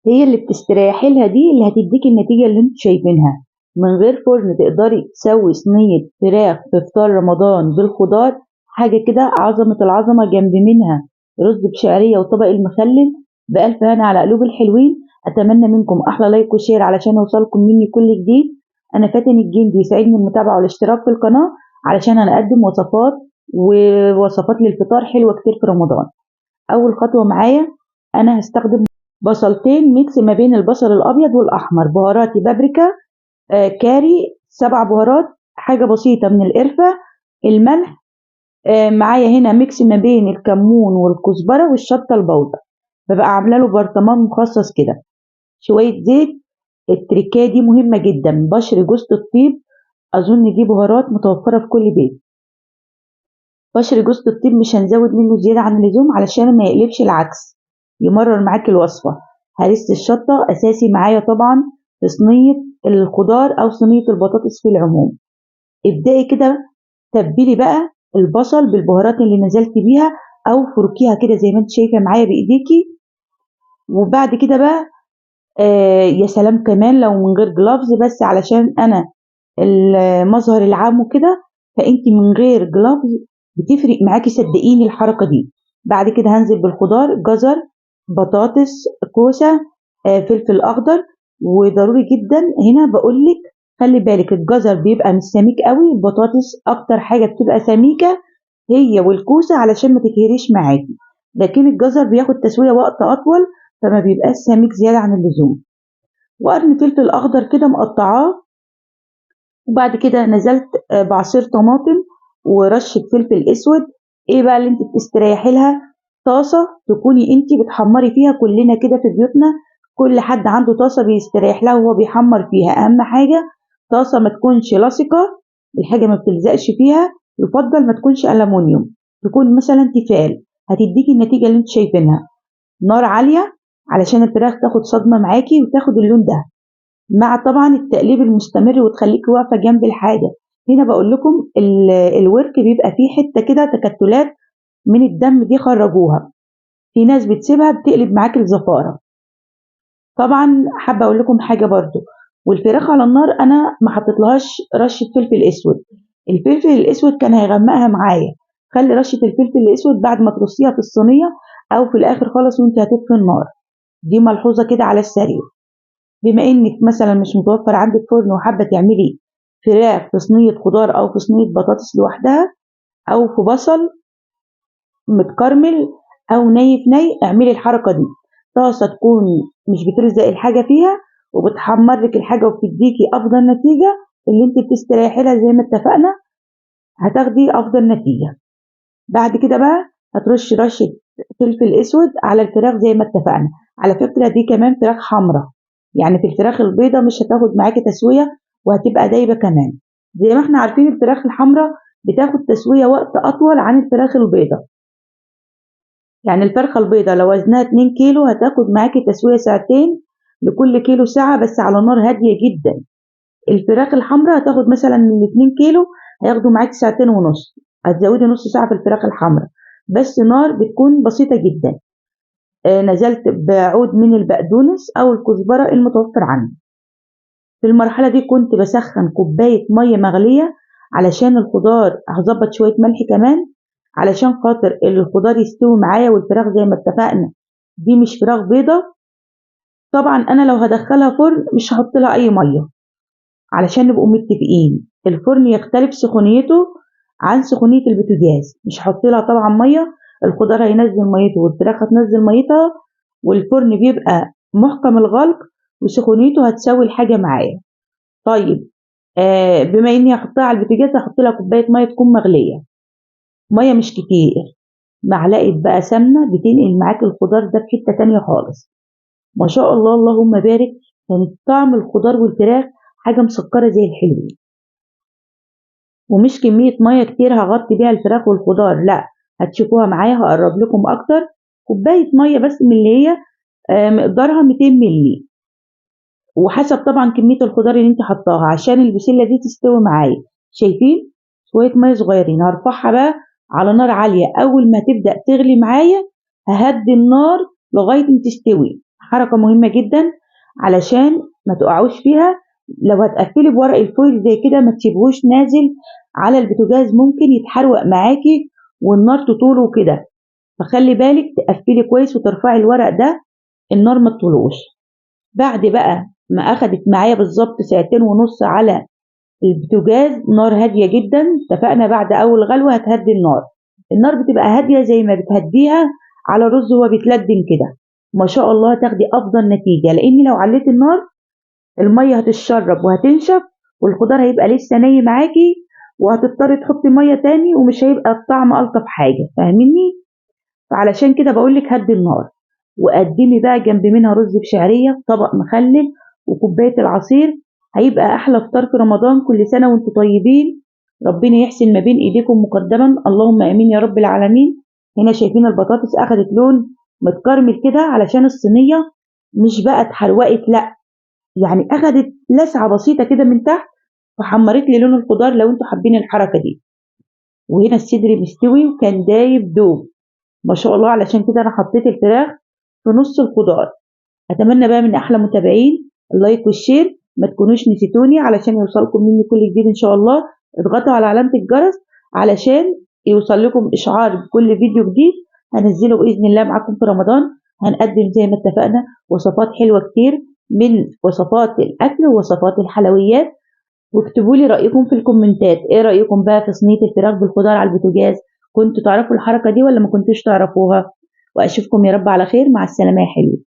هي اللي بتستريحي لها دي اللي هتديكي النتيجة اللي انتوا شايفينها. من غير فرن تقدري تسوي صينية فراخ في فطار رمضان بالخضار، حاجة كده عظمة العظمة. جنب منها رز بشعرية وطبق المخلل. بألف هنا على قلوب الحلوين. أتمنى منكم أحلى لايك وشير علشان يوصلكم مني كل جديد. أنا فاتن الجندي، يسعدني المتابعة والاشتراك في القناة علشان أنا أقدم وصفات ووصفات للفطار حلوة كتير في رمضان. أول خطوة معايا، أنا هستخدم بصلتين ميكس ما بين البصل الأبيض والأحمر، بهاراتي بابريكا، كاري، 7 بهارات، حاجة بسيطة من القرفة، الملح. معايا هنا ميكس ما بين الكمون والكزبرة والشطة البودرة. ببقى عاملة له برطمان مخصص كده. شوية زيت. التركاية دي مهمة جدا. بشر جوز الطيب، أظن دي بهارات متوفرة في كل بيت. بشر جوز الطيب مش هنزود منه زيادة عن اللزوم علشان ما يقلبش العكس، يمرر معاك الوصفة. هرسة الشطة أساسي معايا طبعا في صينية الخضار أو صينية البطاطس في العموم. ابدأي كده تبلي بقى البصل بالبهارات اللي نزلت بيها، أو فركيها كده زي ما انت شايفة معايا بإيديكي. وبعد كده بقى يا سلام كمان لو من غير جلافز، بس علشان أنا المظهر العام وكده، فانت من غير جلافز بتفرق معاكي صدقيني الحركه دي. بعد كده هنزل بالخضار، جزر، بطاطس، كوسه، فلفل اخضر. وضروري جدا هنا بقولك خلي بالك الجزر بيبقى مش سميك قوي، البطاطس اكتر حاجه بتبقى سميكه هي والكوسه علشان ما تتهريش معاكي، لكن الجزر بياخد تسويه وقت اطول فما بيبقاش سميك زياده عن اللزوم. وقرن فلفل اخضر كده مقطعاه. وبعد كده نزلت بعصير طماطم ورشة فلفل اسود. ايه بقى اللي انت بتستريحي لها؟ طاسة تكوني انت بتحمري فيها. كلنا كده في بيوتنا كل حد عنده طاسة بيستريح لها وهو بيحمر فيها. اهم حاجة طاسة ما تكونش لاصقة، الحاجة ما بتلزقش فيها. يفضل ما تكونش ألمونيوم، تكون مثلا تيفال، هتديكي النتيجة اللي انت شايفينها. نار عالية علشان الفراخ تاخد صدمة معاكي وتاخد اللون ده، مع طبعا التقليب المستمر وتخليكي واقفه جنب الحاجه. هنا بقول لكم الورك بيبقى فيه حته كده تكتلات من الدم، دي خرجوها. في ناس بتسيبها بتقلب معاك الزفاره. طبعا حابه اقول لكم حاجه برضو، والفراخ على النار انا ما حطيتلهاش رشه فلفل اسود. الفلفل الاسود كان هيغمقها معايا. خلي رشه الفلفل الاسود بعد ما ترصيها في الصينيه او في الاخر خالص وانت هتطفي النار. دي ملحوظه كده على السريع. بما انك مثلا مش متوفر عندك فرن وحابه تعملي فراخ في صينيه خضار او في صينيه بطاطس لوحدها او في بصل متكرمل او ني في ني، اعملي الحركه دي. طاسه تكون مش بتلزق الحاجه فيها وبتحمر لك الحاجه وبتديكي افضل نتيجه. اللي انت بتستريحي لها زي ما اتفقنا هتاخدي افضل نتيجه. بعد كده بقى هترش رشه فلفل اسود على الفراخ زي ما اتفقنا. على فكره دي كمان فراخ حمراء، يعني في الفراخ البيضة مش هتاخد معاكي تسوية وهتبقى دايبة كمان. زي ما احنا عارفين الفراخ الحمراء بتاخد تسوية وقت أطول عن الفراخ البيضة. يعني الفرخة البيضة لو وزنها 2 كيلو هتاخد معاكي تسوية ساعتين لكل كيلو ساعة، بس على نار هادية جدا. الفراخ الحمراء هتاخد مثلا من 2 كيلو هياخدوا معاكي ساعتين ونص. هتزودي نص ساعة في الفراخ الحمراء، بس نار بتكون بسيطة جدا. نزلت بعود من البقدونس أو الكزبرة المتوفر عندي. في المرحلة دي كنت بسخن كوباية مية مغلية علشان الخضار، هظبط شوية ملح كمان علشان خاطر الخضار يستوي معايا. والفراخ زي ما اتفقنا دي مش فراخ بيضة. طبعا انا لو هدخلها فرن مش هحط لها اي مية علشان نبقوا متفقين. الفرن يختلف سخونيته عن سخونية البوتاجاز. مش هحط لها طبعا مية، الخضار هينزل ميته والفراخ هتنزل ميتها، والفرن بيبقى محكم الغلق وسخونيته هتسوي الحاجة معايا. طيب بما اني هحطها على البوتاجاز هحط لها كوبايه ميه تكون مغليه، ميه مش كتير. معلقه بقى سمنه بتنقل معاك الخضار ده في حته تانية خالص. ما شاء الله اللهم بارك. كان طعم الخضار والفراخ حاجه مسكره زي الحلوين. ومش كميه ميه كتير هغطي بيها الفراخ والخضار، لا، هتشوفوها معايا هقرب لكم اكتر. كوبايه ميه بس من اللي هي مقدارها 200 مللي، وحسب طبعا كميه الخضار اللي انت حطاها عشان البسله دي تستوي معايا. شايفين؟ شويه ميه صغيرين. هرفعها بقى على نار عاليه. اول ما تبدا تغلي معايا ههدي النار لغايه ما تستوي. حركة مهمة جدا علشان ما تقعوش فيها. لو هتقفلي بورق الفويل زي كده ما تسيبهوش نازل على البوتاجاز، ممكن يتحروق معاكي والنار تطوله كده. فخلي بالك تقفلي كويس وترفعي الورق ده، النار ما تطولوش. بعد بقى ما اخدت معايا بالظبط ساعتين ونص على البوتاجاز، نار هاديه جدا. اتفقنا بعد اول غلوه هتهدي النار. النار بتبقى هاديه زي ما بتهديها على رز وهو بيتلدن كده، ما شاء الله تاخدي افضل نتيجه. لان لو عليت النار الميه هتتشرب وهتنشف، والخضار هيبقى لسه ني معاكي، وهتضطري تحطي ميه تاني ومش هيبقى الطعم الطف حاجه. فاهميني؟ فعلشان كده بقولك هدي النار، وقدمي بقى جنب منها رز بشعريه، طبق مخلل، وكوبايه العصير. هيبقى احلى فطار في رمضان. كل سنه وانتم طيبين، ربنا يحسن ما بين ايديكم مقدما، اللهم امين يا رب العالمين. هنا شايفين البطاطس اخدت لون متكرمل كده علشان الصينيه مش بقى اتحروقت، لا، يعني اخدت لسعه بسيطه كده من تحت، وحمرت لي لون الخضار لو انتم حابين الحركه دي. وهنا الصدر مستوي وكان دايب دوب ما شاء الله. علشان كده انا حطيت الفراخ في نص الخضار. اتمنى بقى من احلى متابعين اللايك والشير، ما تكونوش نسيتوني علشان يوصلكم مني كل جديد ان شاء الله. اضغطوا على علامة الجرس علشان يوصل لكم اشعار بكل فيديو جديد هنزله باذن الله معاكم في رمضان. هنقدم زي ما اتفقنا وصفات حلوة كتير، من وصفات الاكل ووصفات الحلويات. واكتبوا لي رايكم في الكومنتات، ايه رايكم بقى في صينيه الفراخ بالخضار على البوتاجاز؟ كنتوا تعرفوا الحركه دي ولا ما كنتوش تعرفوها؟ واشوفكم يا رب على خير. مع السلامه يا حلو.